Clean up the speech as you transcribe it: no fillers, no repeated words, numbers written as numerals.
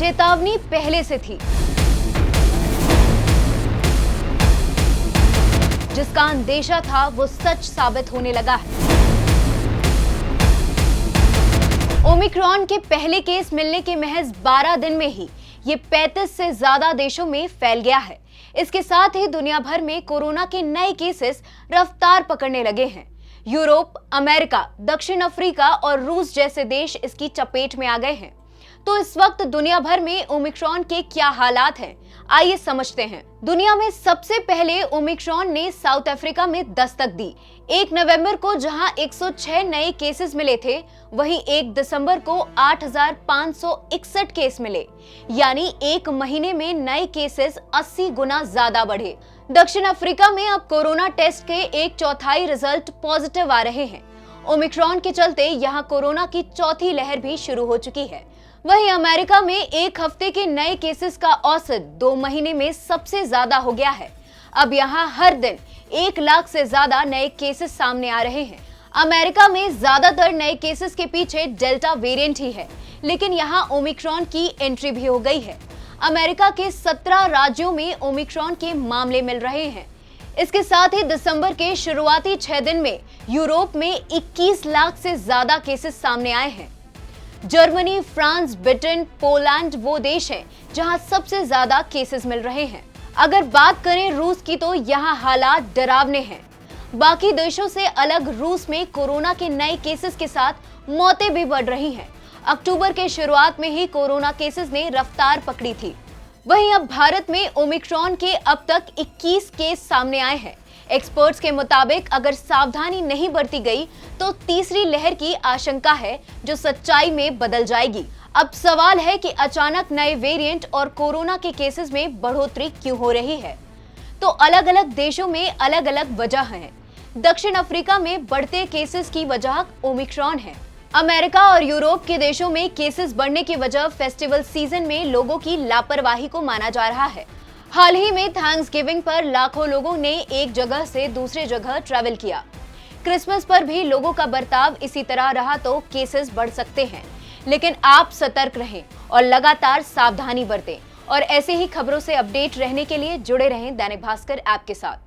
चेतावनी पहले से थी, जिसका अंदेशा था वो सच साबित होने लगा है। ओमिक्रॉन के पहले केस मिलने के महज 12 दिन में ही ये 35 से ज्यादा देशों में फैल गया है। इसके साथ ही दुनिया भर में कोरोना के नए केसेस रफ्तार पकड़ने लगे हैं। यूरोप, अमेरिका, दक्षिण अफ्रीका और रूस जैसे देश इसकी चपेट में आ गए हैं। तो इस वक्त दुनिया भर में ओमिक्रॉन के क्या हालात हैं, आइए समझते हैं। दुनिया में सबसे पहले ओमिक्रॉन ने साउथ अफ्रीका में दस्तक दी। 1 नवंबर को जहां 106 नए केसेस मिले थे, वहीं 1 दिसंबर को 8,561 केस मिले, यानी एक महीने में नए केसेस 80 गुना ज्यादा बढ़े। दक्षिण अफ्रीका में अब कोरोना टेस्ट के 1/4 रिजल्ट पॉजिटिव आ रहे हैं। ओमिक्रॉन के चलते यहां कोरोना की चौथी लहर भी शुरू हो चुकी है। वहीं अमेरिका में एक हफ्ते के नए केसेस का औसत 2 महीने में सबसे ज्यादा हो गया है। अब यहां हर दिन 1 लाख से ज्यादा नए केसेस सामने आ रहे हैं। अमेरिका में ज्यादातर नए केसेस के पीछे डेल्टा वेरिएंट ही है, लेकिन यहां ओमिक्रॉन की एंट्री भी हो गई है। अमेरिका के 17 राज्यों में ओमिक्रॉन के मामले मिल रहे हैं। इसके साथ ही दिसंबर के शुरुआती 6 दिन में यूरोप में 21 लाख से ज्यादा केसेस सामने आए हैं। जर्मनी, फ्रांस, ब्रिटेन, पोलैंड वो देश हैं जहां सबसे ज्यादा केसेस मिल रहे हैं। अगर बात करें रूस की, तो यहां हालात डरावने हैं। बाकी देशों से अलग रूस में कोरोना के नए केसेस के साथ मौतें भी बढ़ रही हैं। अक्टूबर के शुरुआत में ही कोरोना केसेस ने रफ्तार पकड़ी थी। वहीं अब भारत में ओमिक्रॉन के अब तक 21 केस सामने आए हैं। एक्सपर्ट्स के मुताबिक अगर सावधानी नहीं बरती गई तो तीसरी लहर की आशंका है, जो सच्चाई में बदल जाएगी। अब सवाल है कि अचानक नए वेरिएंट और कोरोना के केसेस में बढ़ोतरी क्यों हो रही है। तो अलग अलग देशों में अलग अलग वजह हैं। दक्षिण अफ्रीका में बढ़ते केसेस की वजह ओमिक्रॉन है। अमेरिका और यूरोप के देशों में केसेस बढ़ने की वजह फेस्टिवल सीजन में लोगों की लापरवाही को माना जा रहा है। हाल ही में थैंक्सगिविंग पर लाखों लोगों ने एक जगह से दूसरी जगह ट्रैवल किया। क्रिसमस पर भी लोगों का बर्ताव इसी तरह रहा तो केसेस बढ़ सकते हैं। लेकिन आप सतर्क रहें और लगातार सावधानी बरतें। और ऐसे ही खबरों से अपडेट रहने के लिए जुड़े रहें दैनिक भास्कर ऐप के साथ।